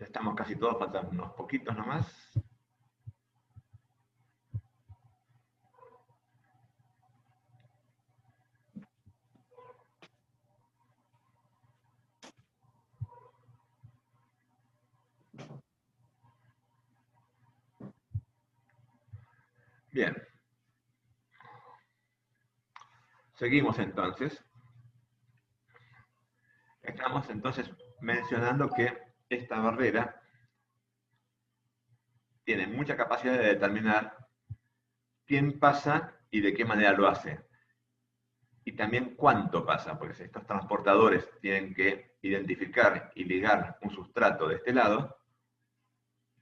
Estamos casi todos, faltan unos poquitos nomás. Bien. Seguimos entonces. Estamos entonces mencionando que esta barrera tiene mucha capacidad de determinar quién pasa y de qué manera lo hace. Y también cuánto pasa, porque si estos transportadores tienen que identificar y ligar un sustrato de este lado,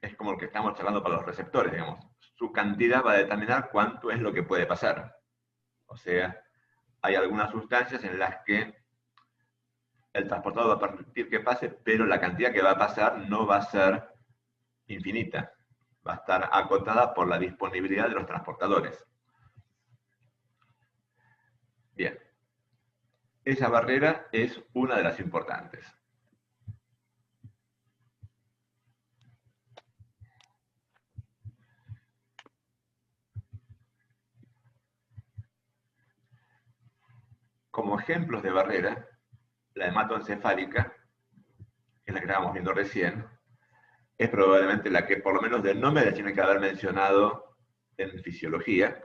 es como el que estamos charlando para los receptores, digamos. Su cantidad va a determinar cuánto es lo que puede pasar. O sea, hay algunas sustancias en las que el transportador va a permitir que pase, pero la cantidad que va a pasar no va a ser infinita. Va a estar acotada por la disponibilidad de los transportadores. Bien. Esa barrera es una de las importantes. Como ejemplos de barrera, la hematoencefálica, que es la que estábamos viendo recién, es probablemente la que por lo menos del nombre la tiene que haber mencionado en fisiología,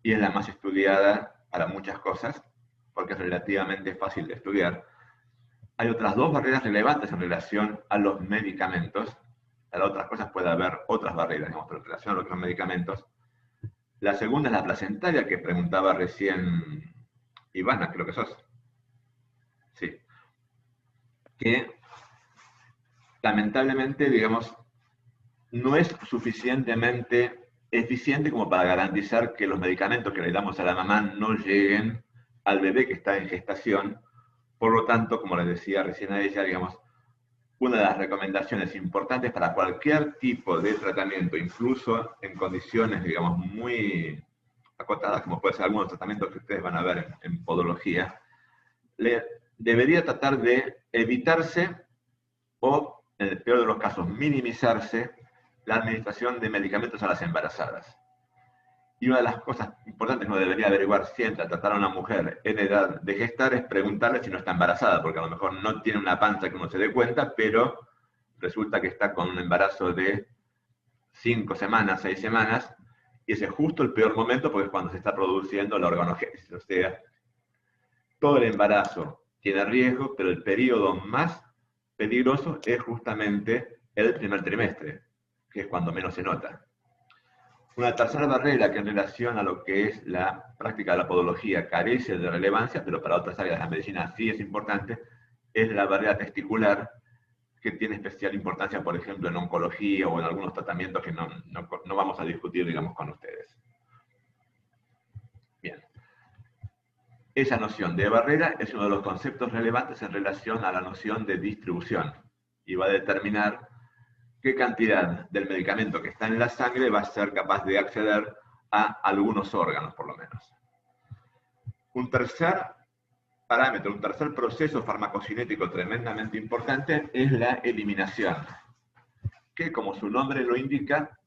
y es la más estudiada para muchas cosas, porque es relativamente fácil de estudiar. Hay otras dos barreras relevantes en relación a los medicamentos. Para otras cosas puede haber otras barreras, digamos, pero en relación a los medicamentos. La segunda es la placentaria, que preguntaba recién Ivana, creo que sos. Sí. Que lamentablemente, digamos, no es suficientemente eficiente como para garantizar que los medicamentos que le damos a la mamá no lleguen al bebé que está en gestación. Por lo tanto, como les decía recién a ella, digamos, una de las recomendaciones importantes para cualquier tipo de tratamiento, incluso en condiciones, digamos, muy acotadas, como puede ser algunos tratamientos que ustedes van a ver en podología, debería tratar de evitarse o, en el peor de los casos, minimizarse la administración de medicamentos a las embarazadas. Y una de las cosas importantes que uno debería averiguar siempre al tratar a una mujer en edad de gestar es preguntarle si no está embarazada, porque a lo mejor no tiene una panza que uno se dé cuenta, pero resulta que está con un embarazo de 5 semanas, 6 semanas, y ese es justo el peor momento porque es cuando se está produciendo la organogénesis. O sea, todo el embarazo tiene riesgo, pero el periodo más peligroso es justamente el primer trimestre, que es cuando menos se nota. Una tercera barrera que en relación a lo que es la práctica de la podología carece de relevancia, pero para otras áreas de la medicina sí es importante, es la barrera testicular, que tiene especial importancia, por ejemplo, en oncología o en algunos tratamientos que no vamos a discutir, digamos, con ustedes. Bien. Esa noción de barrera es uno de los conceptos relevantes en relación a la noción de distribución y va a determinar qué cantidad del medicamento que está en la sangre va a ser capaz de acceder a algunos órganos, por lo menos. Un tercer parámetro, un tercer proceso farmacocinético tremendamente importante es la eliminación, que, como su nombre lo indica,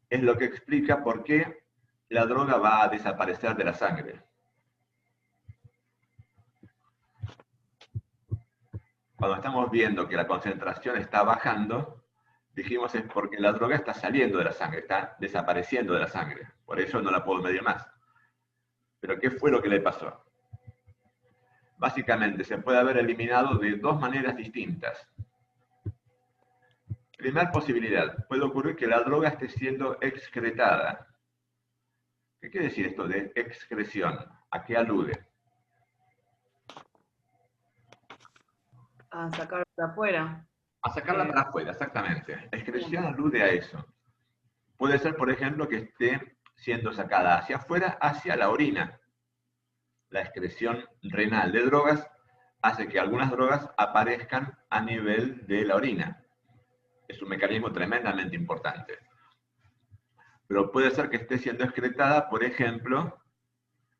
es lo que explica por qué la droga va a desaparecer de la sangre. Cuando estamos viendo que la concentración está bajando, dijimos es porque la droga está saliendo de la sangre, está desapareciendo de la sangre. Por eso no la puedo medir más. Pero ¿qué fue lo que le pasó? Básicamente se puede haber eliminado de dos maneras distintas. Primera posibilidad, puede ocurrir que la droga esté siendo excretada. ¿Qué quiere decir esto de excreción? ¿A qué alude? A sacar de afuera. A sacarla para afuera, exactamente. Excreción alude a eso. Puede ser, por ejemplo, que esté siendo sacada hacia afuera, hacia la orina. La excreción renal de drogas hace que algunas drogas aparezcan a nivel de la orina. Es un mecanismo tremendamente importante. Pero puede ser que esté siendo excretada, por ejemplo,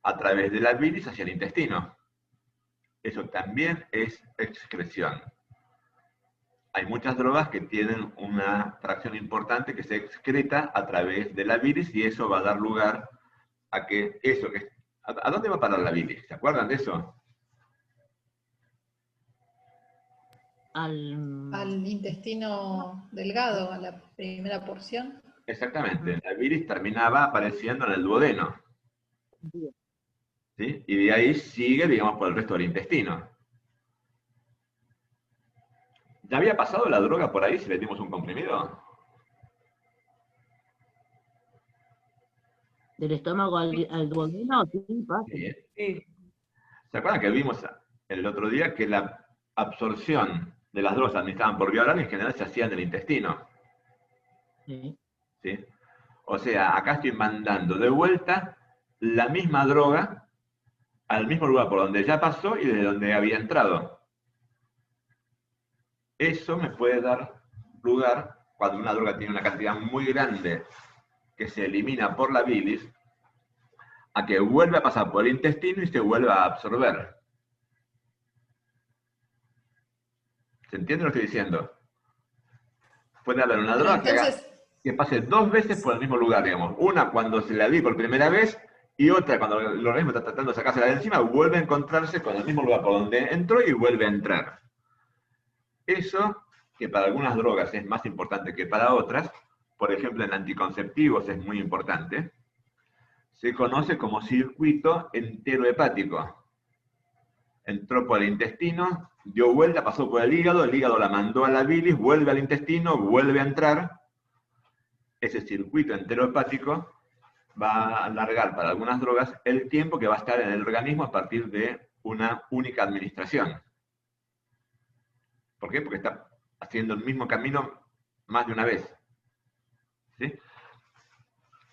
a través de la bilis hacia el intestino. Eso también es excreción. Hay muchas drogas que tienen una fracción importante que se excreta a través de la bilis y eso va a dar lugar a que eso que... ¿A dónde va a parar la bilis? ¿Se acuerdan de eso? Al intestino delgado, a la primera porción. Exactamente, la bilis terminaba apareciendo en el duodeno. ¿Sí? Y de ahí sigue, digamos, por el resto del intestino. ¿Ya había pasado la droga por ahí si le dimos un comprimido? Del estómago al duodeno, sí, pasa. Sí. Sí. ¿Se acuerdan que vimos el otro día que la absorción de las drogas administradas por vía oral en general se hacía en el intestino? Sí. ¿Sí? O sea, acá estoy mandando de vuelta la misma droga al mismo lugar por donde ya pasó y desde donde había entrado. Eso me puede dar lugar, cuando una droga tiene una cantidad muy grande que se elimina por la bilis, a que vuelva a pasar por el intestino y se vuelva a absorber. ¿Se entiende lo que estoy diciendo? Puede haber una droga que pase 2 veces por el mismo lugar, digamos. Una cuando se la di por primera vez y otra cuando el organismo está tratando de sacársela de encima, vuelve a encontrarse con el mismo lugar por donde entró y vuelve a entrar. Eso, que para algunas drogas es más importante que para otras, por ejemplo en anticonceptivos es muy importante, se conoce como circuito enterohepático. Entró por el intestino, dio vuelta, pasó por el hígado la mandó a la bilis, vuelve al intestino, vuelve a entrar. Ese circuito enterohepático va a alargar para algunas drogas el tiempo que va a estar en el organismo a partir de una única administración. ¿Por qué? Porque está haciendo el mismo camino más de una vez. ¿Sí?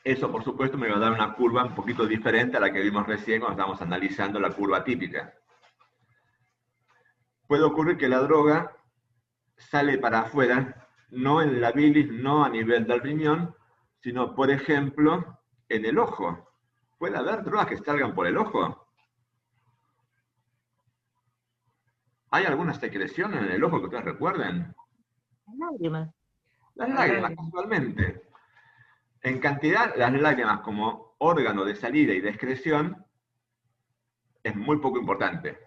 Eso, por supuesto, me va a dar una curva un poquito diferente a la que vimos recién cuando estábamos analizando la curva típica. Puede ocurrir que la droga sale para afuera, no en la bilis, no a nivel del riñón, sino, por ejemplo, en el ojo. ¿Puede haber drogas que salgan por el ojo? ¿Hay alguna secreción en el ojo que ustedes recuerden? Lágrimas. Las lágrimas, casualmente. En cantidad, las lágrimas como órgano de salida y de excreción es muy poco importante.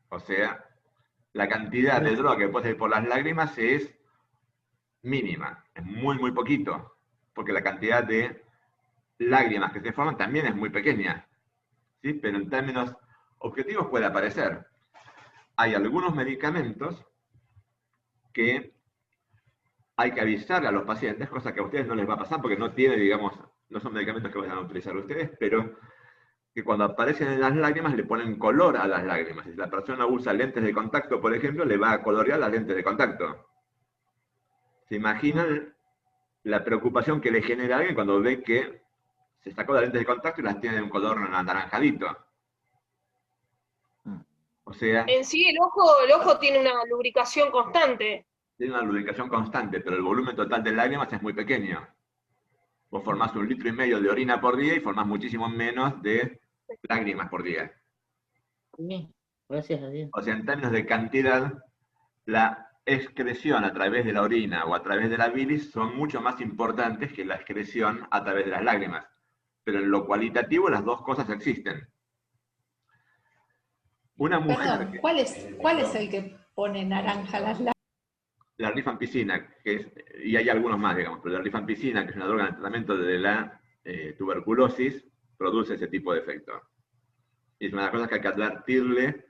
O sea, la cantidad de droga que puede salir por las lágrimas es mínima, es muy, muy poquito, porque la cantidad de lágrimas que se forman también es muy pequeña, ¿sí? Pero en términos objetivos puede aparecer. Hay algunos medicamentos que hay que avisarle a los pacientes, cosa que a ustedes no les va a pasar porque no tiene, digamos, no son medicamentos que vayan a utilizar ustedes, pero que cuando aparecen en las lágrimas le ponen color a las lágrimas. Si la persona usa lentes de contacto, por ejemplo, le va a colorear las lentes de contacto. ¿Se imaginan la preocupación que le genera a alguien cuando ve que se sacó las lentes de contacto y las tiene de un color anaranjadito? O sea, En sí, el ojo tiene una lubricación constante. tiene una lubricación constante, pero el volumen total de lágrimas es muy pequeño. Vos formás 1,5 litros de orina por día y formás muchísimo menos de lágrimas por día. Sí, gracias a Dios. O sea, en términos de cantidad, la excreción a través de la orina o a través de la bilis son mucho más importantes que la excreción a través de las lágrimas. Pero en lo cualitativo las dos cosas existen. Una mujer... Perdón, ¿cuál es el que pone naranja las lágrimas? La rifampicina, y hay algunos más, digamos, pero la rifampicina, que es una droga en el tratamiento de la tuberculosis, produce ese tipo de efecto. Y es una de las cosas que hay que advertirle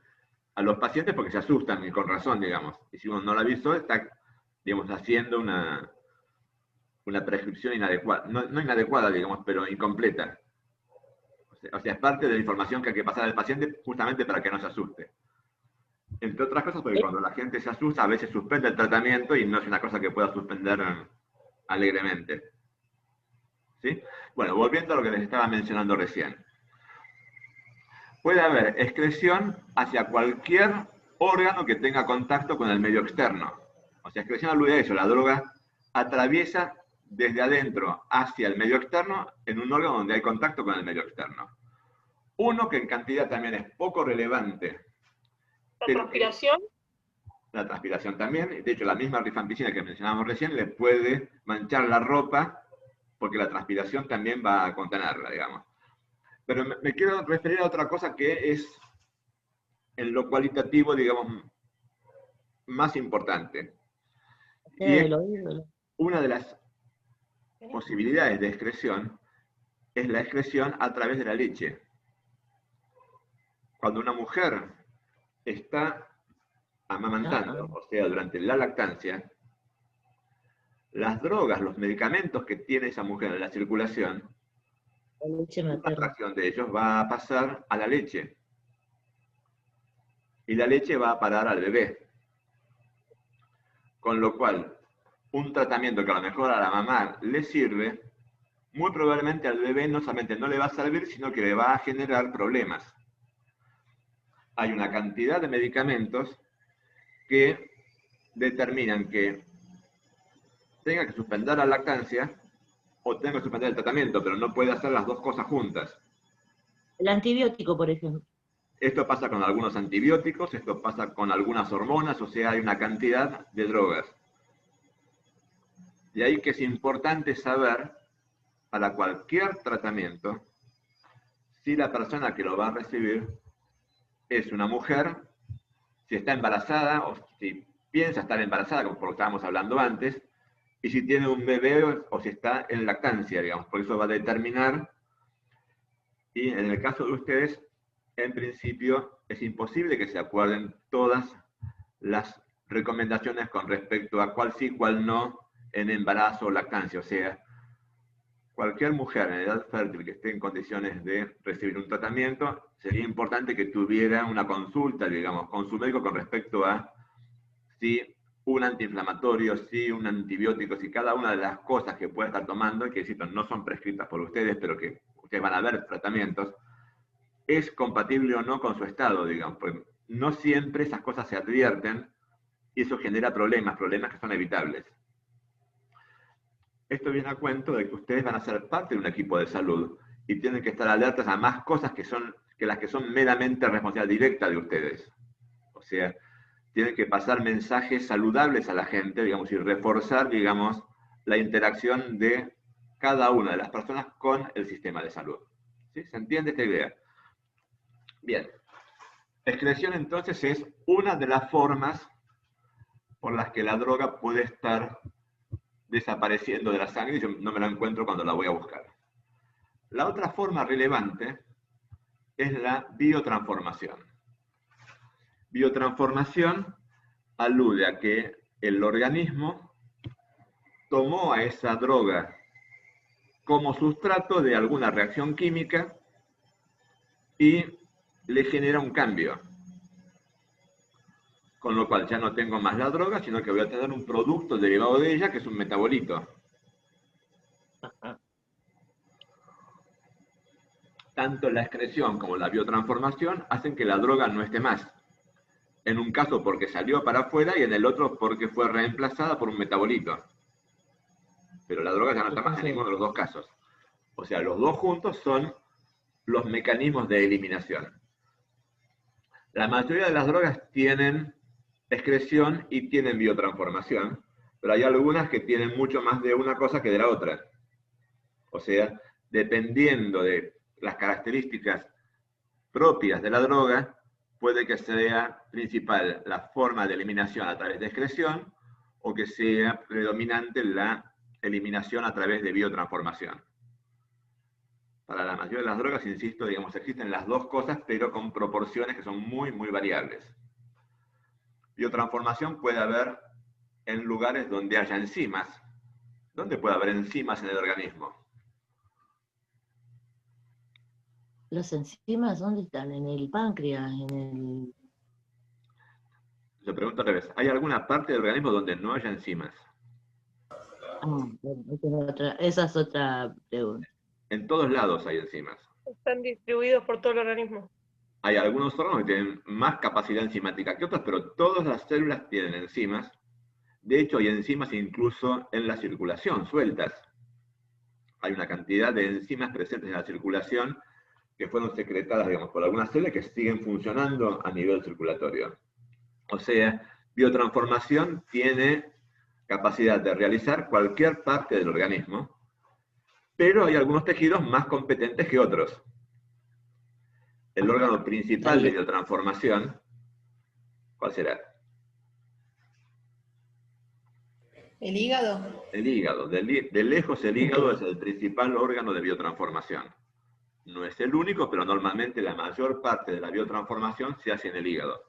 a los pacientes porque se asustan, y con razón, digamos. Y si uno no la avisó, está, digamos, haciendo una prescripción inadecuada. No inadecuada, digamos, pero incompleta. O sea, es parte de la información que hay que pasar al paciente justamente para que no se asuste. Entre otras cosas, porque cuando la gente se asusta, a veces suspende el tratamiento y no es una cosa que pueda suspender alegremente. ¿Sí? Bueno, volviendo a lo que les estaba mencionando recién. Puede haber excreción hacia cualquier órgano que tenga contacto con el medio externo. O sea, excreción alude a eso, la droga atraviesa desde adentro hacia el medio externo en un órgano donde hay contacto con el medio externo. Uno que en cantidad también es poco relevante. La transpiración. La transpiración también. De hecho, la misma rifampicina que mencionábamos recién le puede manchar la ropa porque la transpiración también va a contenerla, digamos. Pero me quiero referir a otra cosa que es en lo cualitativo, digamos, más importante. Y es una de las posibilidades de excreción es la excreción a través de la leche. Cuando una mujer está amamantando, o sea, durante la lactancia, las drogas, los medicamentos que tiene esa mujer en la circulación, la extracción de ellos va a pasar a la leche. Y la leche va a parar al bebé. Con lo cual, un tratamiento que a lo mejor a la mamá le sirve, muy probablemente al bebé no solamente no le va a servir, sino que le va a generar problemas. Hay una cantidad de medicamentos que determinan que tenga que suspender la lactancia o tenga que suspender el tratamiento, pero no puede hacer las dos cosas juntas. El antibiótico, por ejemplo. Esto pasa con algunos antibióticos, esto pasa con algunas hormonas, o sea, hay una cantidad de drogas. De ahí que es importante saber, para cualquier tratamiento, si la persona que lo va a recibir es una mujer, si está embarazada o si piensa estar embarazada, como por lo que estábamos hablando antes, y si tiene un bebé o si está en lactancia, digamos. Por eso va a determinar, y en el caso de ustedes, en principio, es imposible que se acuerden todas las recomendaciones con respecto a cuál sí, cuál no, en embarazo o lactancia. O sea, cualquier mujer en edad fértil que esté en condiciones de recibir un tratamiento, sería importante que tuviera una consulta, digamos, con su médico con respecto a si un antiinflamatorio, si un antibiótico, si cada una de las cosas que puede estar tomando, que no son prescritas por ustedes, pero que ustedes van a ver tratamientos, es compatible o no con su estado, digamos. Pues no siempre esas cosas se advierten y eso genera problemas que son evitables. Esto viene a cuento de que ustedes van a ser parte de un equipo de salud y tienen que estar alertas a más cosas que las que son meramente responsabilidad directa de ustedes. O sea, tienen que pasar mensajes saludables a la gente, digamos, y reforzar, digamos, la interacción de cada una de las personas con el sistema de salud. ¿Sí? ¿Se entiende esta idea? Bien. Excreción, entonces, es una de las formas por las que la droga puede estar desapareciendo de la sangre y yo no me la encuentro cuando la voy a buscar. La otra forma relevante es la biotransformación. Biotransformación alude a que el organismo tomó a esa droga como sustrato de alguna reacción química y le genera un cambio. Con lo cual ya no tengo más la droga, sino que voy a tener un producto derivado de ella, que es un metabolito. Tanto la excreción como la biotransformación hacen que la droga no esté más. En un caso porque salió para afuera y en el otro porque fue reemplazada por un metabolito. Pero la droga ya no está más en ninguno de los dos casos. O sea, los dos juntos son los mecanismos de eliminación. La mayoría de las drogas tienen excreción y tienen biotransformación, pero hay algunas que tienen mucho más de una cosa que de la otra. O sea, dependiendo de las características propias de la droga, puede que sea principal la forma de eliminación a través de excreción o que sea predominante la eliminación a través de biotransformación. Para la mayoría de las drogas, insisto, digamos, existen las dos cosas, pero con proporciones que son muy, muy variables. Biotransformación puede haber en lugares donde haya enzimas. ¿Dónde puede haber enzimas en el organismo? ¿Las enzimas dónde están? ¿En el páncreas? Yo pregunto al revés. ¿Hay alguna parte del organismo donde no haya enzimas? Esa es otra pregunta. En todos lados hay enzimas. Están distribuidos por todo el organismo. Hay algunos órganos que tienen más capacidad enzimática que otros, pero todas las células tienen enzimas. De hecho, hay enzimas incluso en la circulación, sueltas. Hay una cantidad de enzimas presentes en la circulación que fueron secretadas, digamos, por algunas células que siguen funcionando a nivel circulatorio. O sea, biotransformación tiene capacidad de realizar cualquier parte del organismo, pero hay algunos tejidos más competentes que otros. El órgano principal de biotransformación, ¿cuál será? ¿El hígado? El hígado. De lejos el hígado es el principal órgano de biotransformación. No es el único, pero normalmente la mayor parte de la biotransformación se hace en el hígado.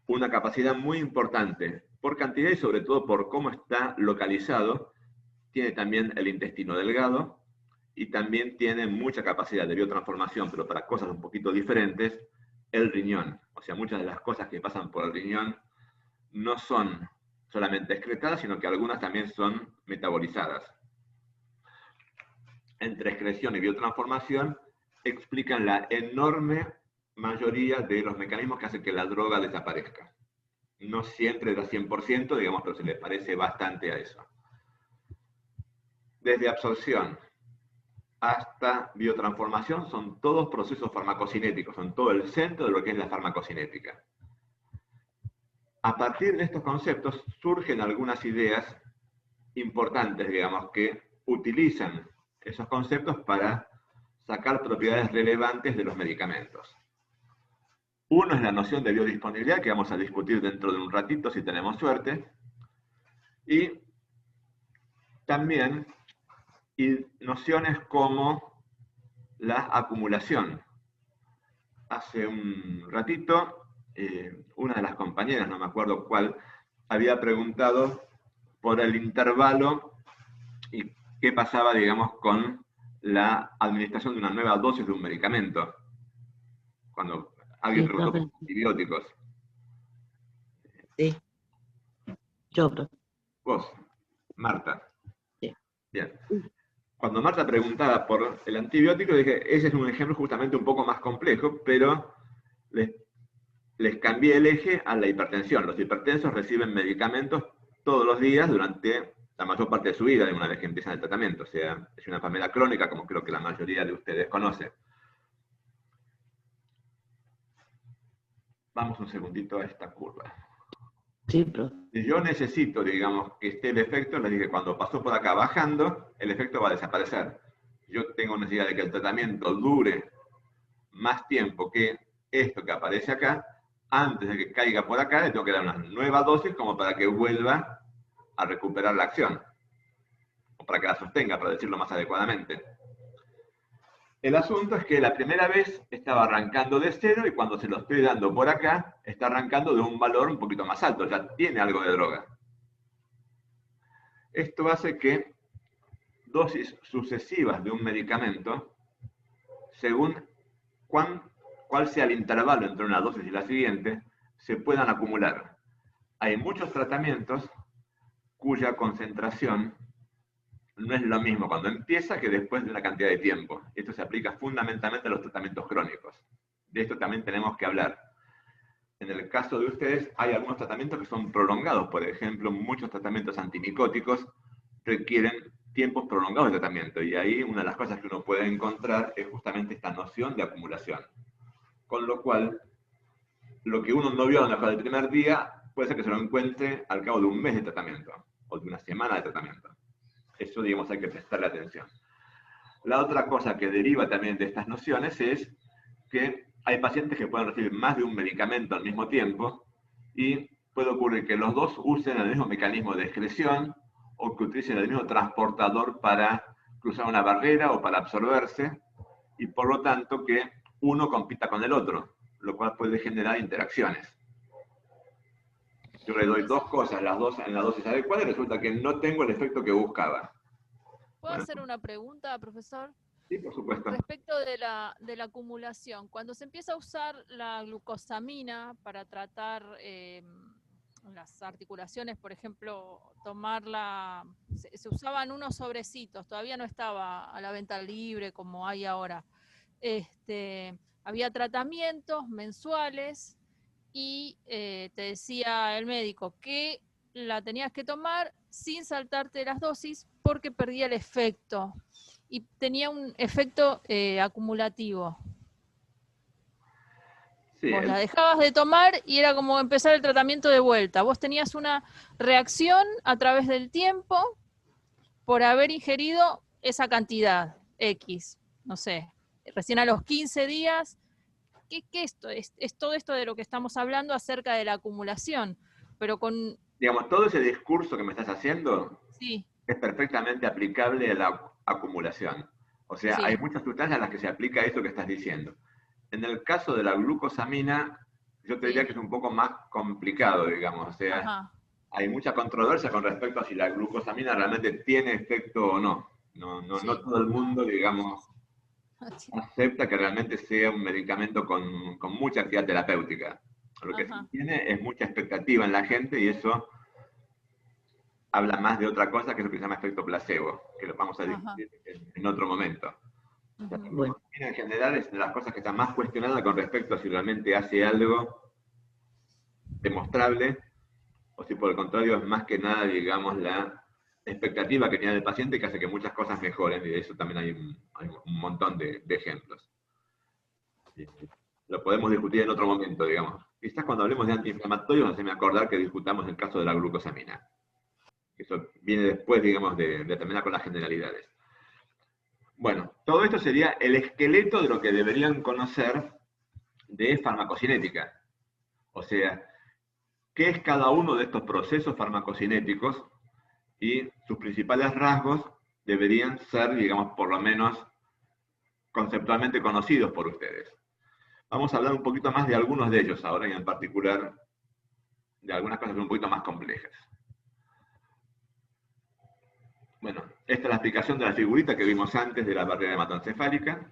Una capacidad muy importante por cantidad y sobre todo por cómo está localizado. Tiene también el intestino delgado y también tiene mucha capacidad de biotransformación, pero para cosas un poquito diferentes, el riñón. O sea, muchas de las cosas que pasan por el riñón no son solamente excretadas, sino que algunas también son metabolizadas. Entre excreción y biotransformación explican la enorme mayoría de los mecanismos que hacen que la droga desaparezca. No siempre da 100%, digamos, pero se le parece bastante a eso. Desde absorción hasta biotransformación son todos procesos farmacocinéticos, son todo el centro de lo que es la farmacocinética. A partir de estos conceptos surgen algunas ideas importantes, digamos, que utilizan esos conceptos para sacar propiedades relevantes de los medicamentos. Uno es la noción de biodisponibilidad, que vamos a discutir dentro de un ratito si tenemos suerte, y también nociones como la acumulación. Hace un ratito, una de las compañeras, no me acuerdo cuál, había preguntado por el intervalo y qué pasaba, digamos, con la administración de una nueva dosis de un medicamento. Cuando alguien preguntó por antibióticos. Sí. Yo, profe. Vos, Marta. Sí. Bien. Cuando Marta preguntaba por el antibiótico, dije, ese es un ejemplo justamente un poco más complejo, pero les cambié el eje a la hipertensión. Los hipertensos reciben medicamentos todos los días durante la mayor parte de su vida, de una vez que empiezan el tratamiento. O sea, es una enfermedad crónica, como creo que la mayoría de ustedes conocen. Vamos un segundito a esta curva. Sí, profe. Si yo necesito, digamos, que esté el efecto, les dije, cuando pasó por acá bajando, el efecto va a desaparecer. Yo tengo necesidad de que el tratamiento dure más tiempo que esto que aparece acá. Antes de que caiga por acá, le tengo que dar una nueva dosis como para que vuelva a recuperar la acción. O para que la sostenga, para decirlo más adecuadamente. El asunto es que la primera vez estaba arrancando de cero y cuando se lo estoy dando por acá, está arrancando de un valor un poquito más alto, ya tiene algo de droga. Esto hace que dosis sucesivas de un medicamento, según cuál sea el intervalo entre una dosis y la siguiente, se puedan acumular. Hay muchos tratamientos cuya concentración no es lo mismo cuando empieza que después de una cantidad de tiempo. Esto se aplica fundamentalmente a los tratamientos crónicos. De esto también tenemos que hablar. En el caso de ustedes, hay algunos tratamientos que son prolongados. Por ejemplo, muchos tratamientos antimicóticos requieren tiempos prolongados de tratamiento. Y ahí una de las cosas que uno puede encontrar es justamente esta noción de acumulación. Con lo cual, lo que uno no vio a lo mejor el primer día, puede ser que se lo encuentre al cabo de un mes de tratamiento, o de una semana de tratamiento. Eso, digamos, hay que prestarle atención. La otra cosa que deriva también de estas nociones es que hay pacientes que pueden recibir más de un medicamento al mismo tiempo y puede ocurrir que los dos usen el mismo mecanismo de excreción o que utilicen el mismo transportador para cruzar una barrera o para absorberse y por lo tanto que uno compita con el otro, lo cual puede generar interacciones. Yo le doy dos cosas, las dos en la dosis adecuada, y resulta que no tengo el efecto que buscaba. ¿Puedo hacer una pregunta, profesor? Sí, por supuesto. Respecto de la acumulación, cuando se empieza a usar la glucosamina para tratar las articulaciones, por ejemplo, se usaban unos sobrecitos, todavía no estaba a la venta libre como hay ahora. Había tratamientos mensuales y te decía el médico que la tenías que tomar sin saltarte las dosis porque perdía el efecto y tenía un efecto acumulativo. Sí, Vos la dejabas de tomar y era como empezar el tratamiento de vuelta. Vos tenías una reacción a través del tiempo por haber ingerido esa cantidad X, no sé, recién a los 15 días. ¿Qué esto? Es todo esto de lo que estamos hablando acerca de la acumulación, pero con... digamos, todo ese discurso que me estás haciendo Sí, es perfectamente aplicable a la acumulación. O sea, sí. hay muchas sustancias a las que se aplica eso que estás diciendo. En el caso de la glucosamina, yo te diría que es un poco más complicado, digamos. O sea, Ajá. hay mucha controversia con respecto a si la glucosamina realmente tiene efecto o no. No Sí. todo el mundo, digamos, acepta que realmente sea un medicamento con mucha actividad terapéutica. Lo que sí Ajá. tiene es mucha expectativa en la gente y eso habla más de otra cosa que es lo que se llama efecto placebo, que lo vamos a discutir en otro momento. La Ujú. Bueno, glucosamina en general es de las cosas que está más cuestionada con respecto a si realmente hace algo demostrable o si por el contrario es más que nada, digamos, la expectativa que tiene el paciente que hace que muchas cosas mejoren, y de eso también hay un montón de ejemplos. Lo podemos discutir en otro momento, digamos. Quizás cuando hablemos de antiinflamatorios, haceme acordar que discutamos el caso de la glucosamina. Eso viene después, digamos, de terminar con las generalidades. Bueno, todo esto sería el esqueleto de lo que deberían conocer de farmacocinética. O sea, qué es cada uno de estos procesos farmacocinéticos y sus principales rasgos deberían ser, digamos, por lo menos conceptualmente conocidos por ustedes. Vamos a hablar un poquito más de algunos de ellos ahora y en particular de algunas cosas un poquito más complejas. Bueno, esta es la explicación de la figurita que vimos antes de la barrera hematoencefálica.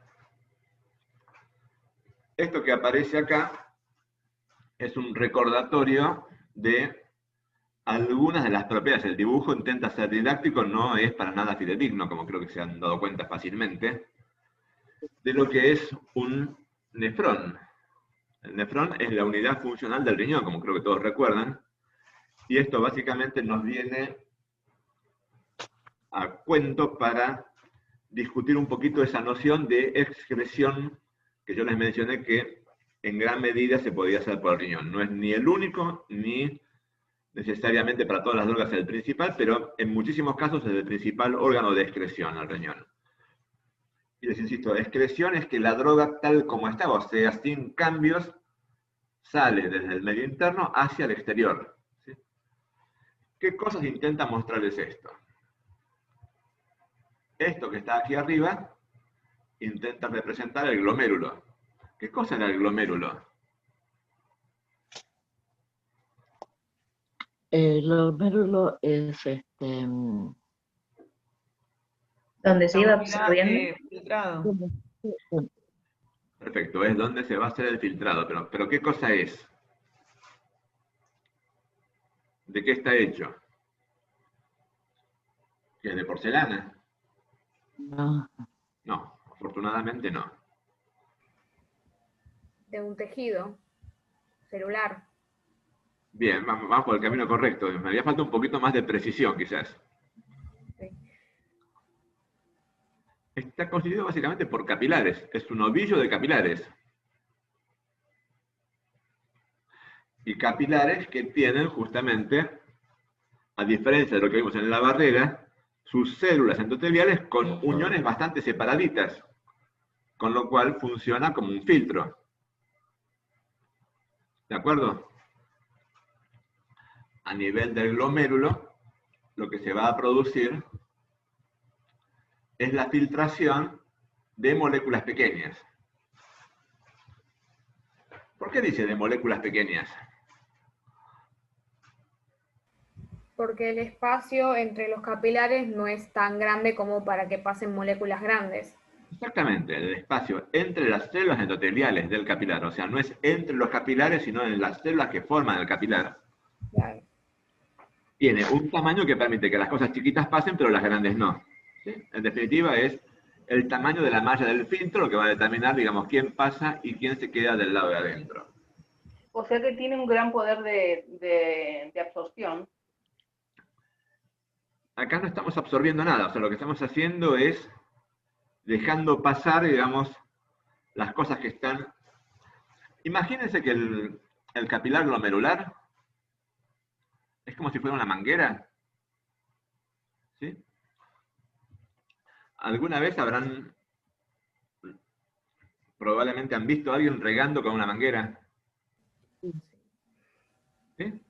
Esto que aparece acá es un recordatorio de algunas de las propiedades. El dibujo intenta ser didáctico, no es para nada fidedigno, como creo que se han dado cuenta fácilmente, de lo que es un nefrón. El nefrón es la unidad funcional del riñón, como creo que todos recuerdan, y esto básicamente nos viene a cuento para discutir un poquito esa noción de excreción que yo les mencioné que en gran medida se podía hacer por el riñón. No es ni el único, ni necesariamente para todas las drogas el principal, pero en muchísimos casos es el principal órgano de excreción, el riñón. Y les insisto, excreción es que la droga tal como está, o sea, sin cambios, sale desde el medio interno hacia el exterior. ¿Sí? ¿Qué cosas intenta mostrarles esto? Esto que está aquí arriba intenta representar el glomérulo. ¿Qué cosa era el glomérulo? el glomérulo es Donde se iba La unidad absorbiendo. de filtrado. Perfecto, es donde se va a hacer el filtrado. Pero ¿qué cosa es? ¿De qué está hecho? ¿Que es de porcelana? No, No, afortunadamente no. De un tejido celular. Bien, vamos por el camino correcto. Me había falta un poquito más de precisión, quizás. Sí. Está constituido básicamente por capilares. Es un ovillo de capilares. Y capilares que tienen justamente, a diferencia de lo que vimos en la barrera, sus células endoteliales con uniones bastante separaditas, con lo cual funciona como un filtro. ¿De acuerdo? A nivel del glomérulo, lo que se va a producir es la filtración de moléculas pequeñas. ¿Por qué dice de moléculas pequeñas? Porque el espacio entre los capilares no es tan grande como para que pasen moléculas grandes. Exactamente, el espacio entre las células endoteliales del capilar, o sea, no es entre los capilares, sino en las células que forman el capilar, Claro. tiene un tamaño que permite que las cosas chiquitas pasen, pero las grandes no. ¿Sí? En definitiva, es el tamaño de la malla del filtro lo que va a determinar, digamos, quién pasa y quién se queda del lado de adentro. O sea que tiene un gran poder de absorción. Acá no estamos absorbiendo nada, o sea, lo que estamos haciendo es dejando pasar, digamos, las cosas que están Imagínense que el capilar glomerular es como si fuera una manguera. ¿Sí? ¿Alguna vez probablemente han visto a alguien regando con una manguera? ¿Sí?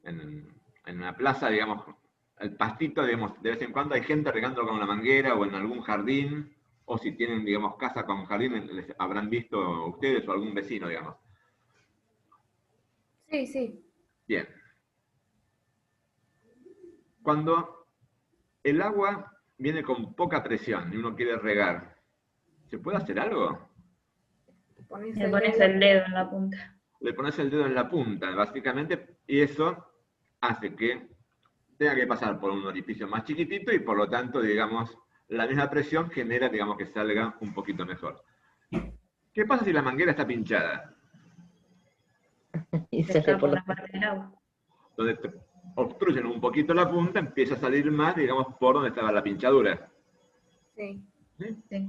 En una plaza, digamos, el pastito, digamos, de vez en cuando hay gente regando con una manguera o en algún jardín, o si tienen, digamos, casa con jardín, les habrán visto ustedes o algún vecino, digamos. Sí, sí. Bien. Cuando el agua viene con poca presión y uno quiere regar, ¿se puede hacer algo? Le pones el dedo en la punta. Le pones el dedo en la punta, básicamente, y eso hace que tenga que pasar por un orificio más chiquitito y por lo tanto, digamos, la misma presión genera, digamos, que salga un poquito mejor. ¿Qué pasa si la manguera está pinchada? Y Se sale escapa por una los... parte del agua. Donde te obstruyen un poquito la punta, empieza a salir más, digamos, por donde estaba la pinchadura. Sí. ¿Sí? Sí.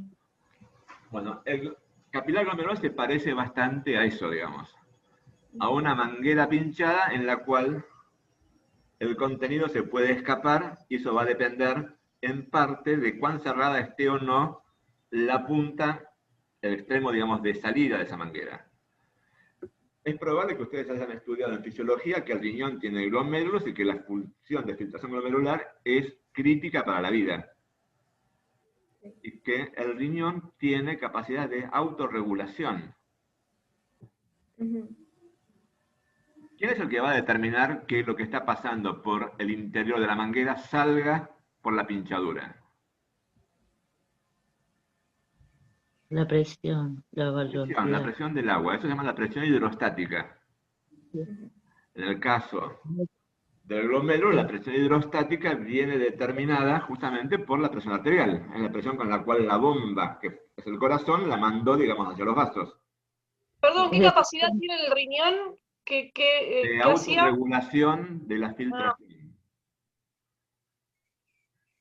Bueno, el capilar glomerular se parece bastante a eso, digamos. A una manguera pinchada en la cual el contenido se puede escapar y eso va a depender en parte de cuán cerrada esté o no la punta, el extremo, digamos, de salida de esa manguera. Es probable que ustedes hayan estudiado en fisiología que el riñón tiene glomérulos y que la función de filtración glomerular es crítica para la vida. Y que el riñón tiene capacidad de autorregulación. Ujú. ¿Quién es el que va a determinar que lo que está pasando por el interior de la manguera salga por la pinchadura? La presión, la La velocidad. presión del agua, eso se llama la presión hidrostática. Ujú. En el caso del glomérulo, la presión hidrostática viene determinada justamente por la presión arterial, es la presión con la cual la bomba, que es el corazón, la mandó, digamos, hacia los vasos. Perdón, ¿qué capacidad tiene el riñón? De ¿Qué hacía? autorregulación de la filtración.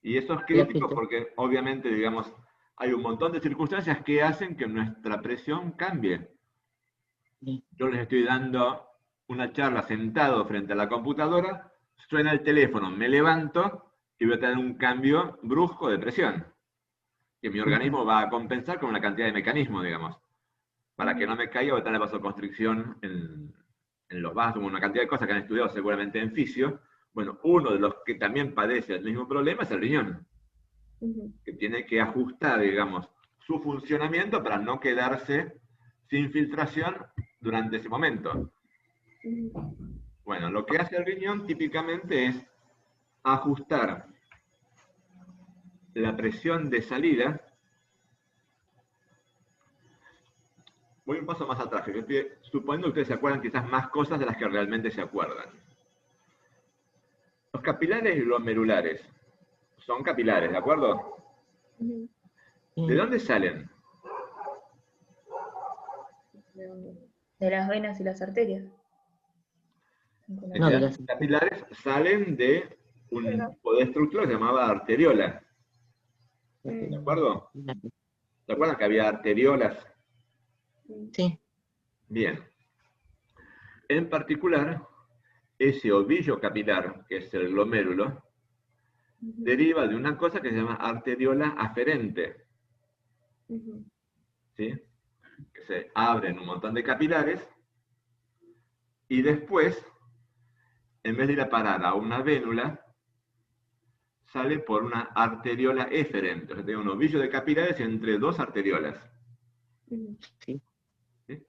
Y eso es crítico porque obviamente, digamos, hay un montón de circunstancias que hacen que nuestra presión cambie. Sí. Yo les estoy dando una charla sentado frente a la computadora, suena el teléfono, me levanto y voy a tener un cambio brusco de presión, que mi organismo va a compensar con una cantidad de mecanismos, digamos, para que no me caiga, voy a tener vasoconstricción en los vasos, una cantidad de cosas que han estudiado seguramente en fisio. Bueno, uno de los que también padece el mismo problema es el riñón, que tiene que ajustar, digamos, su funcionamiento para no quedarse sin filtración durante ese momento. Bueno, lo que hace el riñón típicamente es ajustar la presión de salida. Voy un paso más atrás, que yo estoy suponiendo que ustedes se acuerdan quizás más cosas de las que realmente se acuerdan. Los capilares glomerulares son capilares, ¿de acuerdo? ¿De dónde salen? De las venas y las arterias. No, de Los capilares salen de un tipo de estructura que se llamaba arteriola. ¿De acuerdo? ¿Se acuerdan que había arteriolas? Sí. Bien. En particular, ese ovillo capilar, que es el glomérulo, deriva de una cosa que se llama arteriola aferente. ¿Sí? Que se abren un montón de capilares y después, en vez de ir a parar a una vénula, sale por una arteriola eferente. O sea, tiene un ovillo de capilares entre dos arteriolas. Sí. ¿Sí?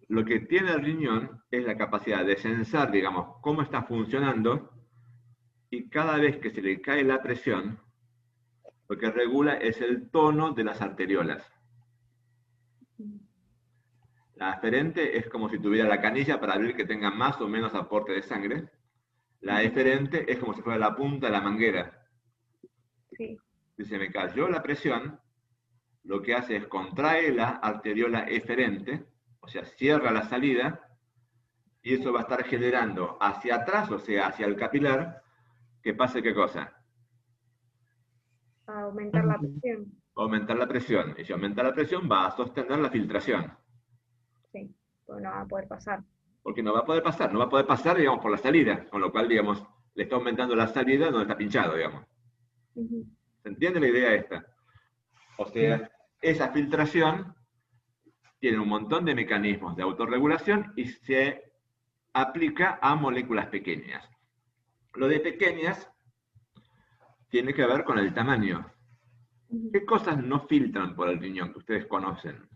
Lo que tiene el riñón es la capacidad de censar, digamos, cómo está funcionando, y cada vez que se le cae la presión, lo que regula es el tono de las arteriolas. La aferente es como si tuviera la canilla para abrir que tenga más o menos aporte de sangre. La eferente es como si fuera la punta de la manguera. Sí. Si se me cayó la presión, lo que hace es contrae la arteriola eferente, o sea, cierra la salida, y eso va a estar generando hacia atrás, o sea, hacia el capilar, que pase ¿qué cosa? A aumentar la presión. Va a aumentar la presión, y si aumenta la presión va a sostener la filtración. Pues no va a poder pasar. Porque no va a poder pasar, digamos, por la salida, con lo cual, digamos, le está aumentando la salida donde está pinchado, digamos. Ujú. ¿Se entiende la idea esta? O sea, esa filtración tiene un montón de mecanismos de autorregulación y se aplica a moléculas pequeñas. Lo de pequeñas tiene que ver con el tamaño. ¿Qué cosas no filtran por el riñón que ustedes conocen?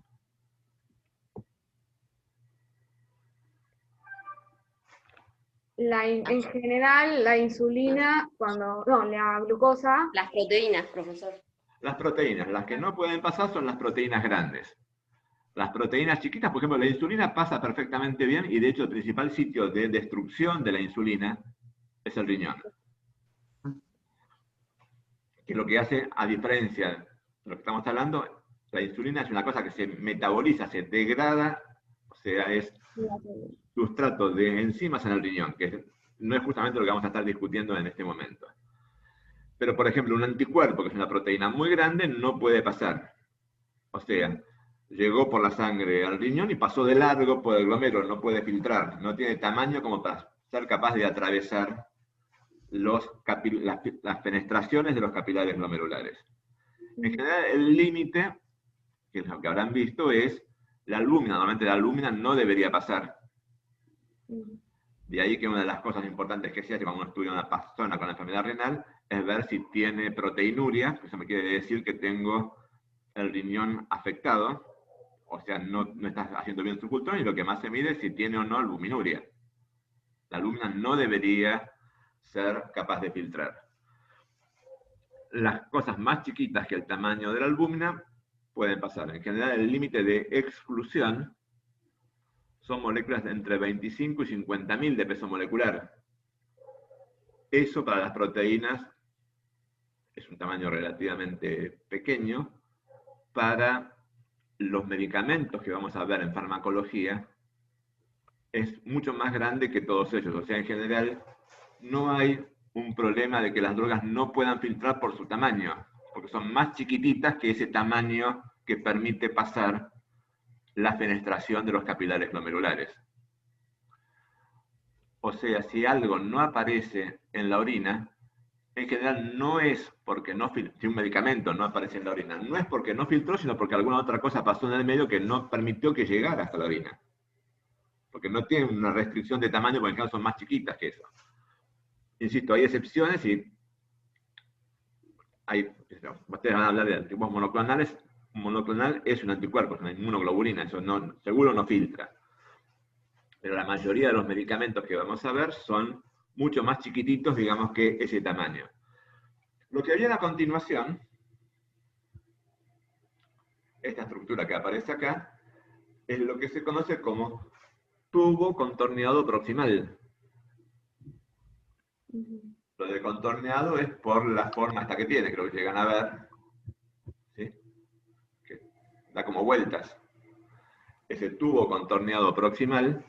En general, la insulina, la glucosa, Las proteínas, profesor. Las proteínas. Las que no pueden pasar son las proteínas grandes. Las proteínas chiquitas, por ejemplo, la insulina pasa perfectamente bien y de hecho el principal sitio de destrucción de la insulina es el riñón. Que lo que hace, a diferencia de lo que estamos hablando, la insulina es una cosa que se metaboliza, se degrada, o sea, es sustrato de enzimas en el riñón, que no es justamente lo que vamos a estar discutiendo en este momento. Pero, por ejemplo, un anticuerpo, que es una proteína muy grande, no puede pasar. O sea, llegó por la sangre al riñón y pasó de largo por el glomérulo, no puede filtrar, no tiene tamaño como para ser capaz de atravesar las penetraciones de los capilares glomerulares. En general, el límite, que es lo que habrán visto, es la albúmina. Normalmente la albúmina no debería pasar. De ahí que una de las cosas importantes que se hace cuando uno estudia a una persona con enfermedad renal es ver si tiene proteinuria, que eso me quiere decir que tengo el riñón afectado, o sea, no está haciendo bien su función, y lo que más se mide es si tiene o no albuminuria. La albúmina no debería ser capaz de filtrar. Las cosas más chiquitas que el tamaño de la albúmina pueden pasar. En general, el límite de exclusión son moléculas de entre 25 y 50.000 de peso molecular. Eso para las proteínas es un tamaño relativamente pequeño. Para los medicamentos que vamos a ver en farmacología, es mucho más grande que todos ellos. O sea, en general, no hay un problema de que las drogas no puedan filtrar por su tamaño, porque son más chiquititas que ese tamaño que permite pasar la fenestración de los capilares glomerulares. O sea, si algo no aparece en la orina, en general no es porque no filtró, si un medicamento no aparece en la orina, no es porque no filtró, sino porque alguna otra cosa pasó en el medio que no permitió que llegara hasta la orina. Porque no tiene una restricción de tamaño, porque en general son más chiquitas que eso. Insisto, hay excepciones y ustedes van a hablar de anticuerpos monoclonales. Un monoclonal es un anticuerpo, es una inmunoglobulina, eso seguro no filtra. Pero la mayoría de los medicamentos que vamos a ver son mucho más chiquititos, digamos, que ese tamaño. Lo que viene a continuación, esta estructura que aparece acá, es lo que se conoce como tubo contorneado proximal. Lo de contorneado es por la forma esta que tiene, creo que llegan a ver, ¿sí? Que da como vueltas. Ese tubo contorneado proximal,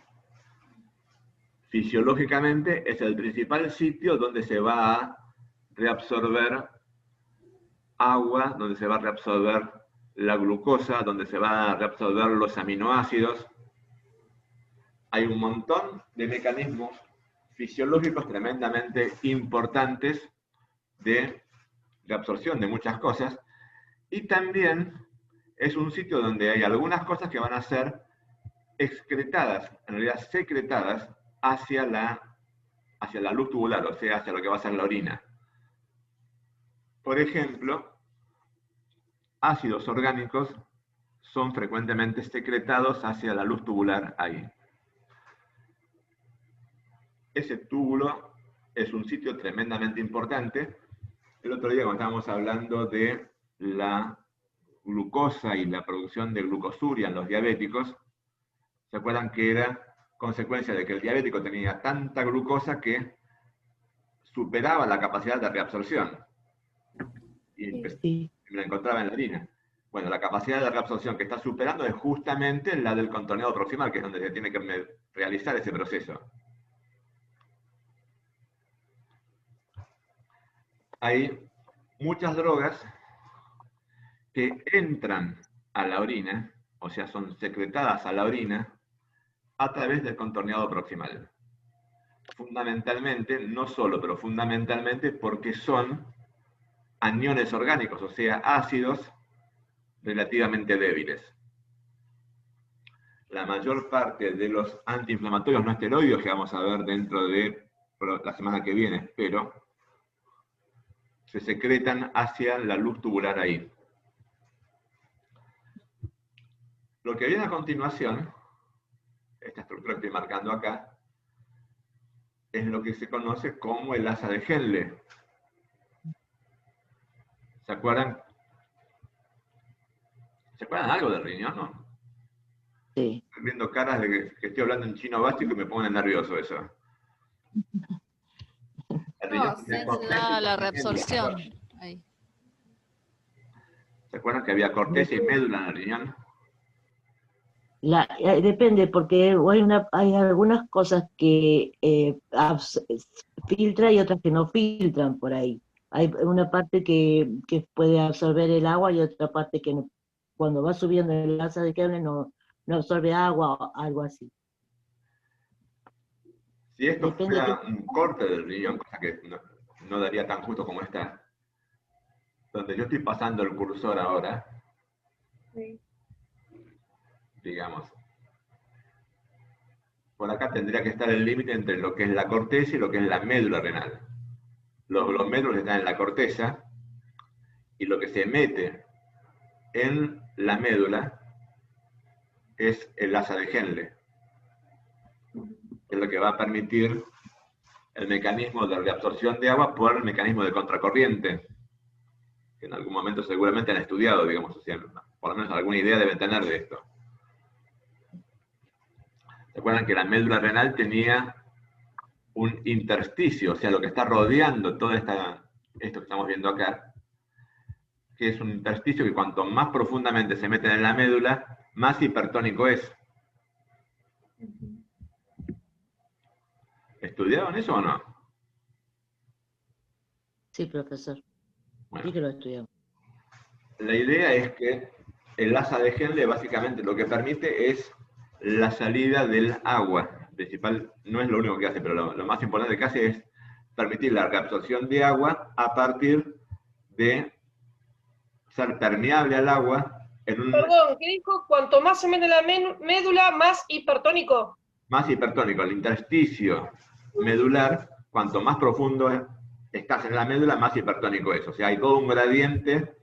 fisiológicamente, es el principal sitio donde se va a reabsorber agua, donde se va a reabsorber la glucosa, donde se va a reabsorber los aminoácidos. Hay un montón de mecanismos fisiológicos tremendamente importantes de absorción de muchas cosas, y también es un sitio donde hay algunas cosas que van a ser excretadas, en realidad secretadas, hacia la luz tubular, o sea, hacia lo que va a ser la orina. Por ejemplo, ácidos orgánicos son frecuentemente secretados hacia la luz tubular ahí. Ese túbulo es un sitio tremendamente importante. El otro día cuando estábamos hablando de la glucosa y la producción de glucosuria en los diabéticos, ¿se acuerdan que era consecuencia de que el diabético tenía tanta glucosa que superaba la capacidad de reabsorción? Y me la encontraba en la orina. Bueno, la capacidad de reabsorción que está superando es justamente la del contorneado proximal, que es donde se tiene que realizar ese proceso. Hay muchas drogas que entran a la orina, o sea, son secretadas a la orina, a través del contorneado proximal. Fundamentalmente, no solo, pero fundamentalmente porque son aniones orgánicos, o sea, ácidos relativamente débiles. La mayor parte de los antiinflamatorios no esteroides que vamos a ver dentro de la semana que viene, espero, se secretan hacia la luz tubular ahí. Lo que viene a continuación, esta estructura que estoy marcando acá, es lo que se conoce como el asa de Henle. ¿Se acuerdan? ¿Se acuerdan algo del riñón, no? Sí. Estoy viendo caras de que estoy hablando en chino básico y me pone nervioso eso. El riñón tiene corteza y La médula. reabsorción. Ahí. ¿Se acuerdan que había corteza y médula en el riñón? Depende, porque hay algunas cosas que filtran y otras que no filtran por ahí. Hay una parte que puede absorber el agua y otra parte que no, cuando va subiendo el asa de Henle no absorbe agua o algo así. Si esto Depende fuera un corte del riñón, cosa que no daría tan justo como está, donde yo estoy pasando el cursor ahora, Sí. digamos, por acá tendría que estar el límite entre lo que es la corteza y lo que es la médula renal. Los médulos están en la corteza y lo que se mete en la médula es el asa de Henle, que es lo que va a permitir el mecanismo de reabsorción de agua por el mecanismo de contracorriente, que en algún momento seguramente han estudiado, digamos, o sea, por lo menos alguna idea deben tener de esto. ¿Se acuerdan que la médula renal tenía un intersticio, o sea, lo que está rodeando todo esto que estamos viendo acá, que es un intersticio que cuanto más profundamente se mete en la médula, más hipertónico es? ¿Estudiaron eso o no? Sí, profesor. Bueno, Sí que lo estudiamos. la idea es que el asa de Henle básicamente lo que permite es la salida del agua. Principal, no es lo único que hace, pero lo más importante que hace es permitir la reabsorción de agua a partir de ser permeable al agua en un... Perdón, ¿qué dijo? Cuanto más se mete en la médula, más hipertónico. Más hipertónico, el intersticio medular, cuanto más profundo estás en la médula, más hipertónico es. O sea, hay todo un gradiente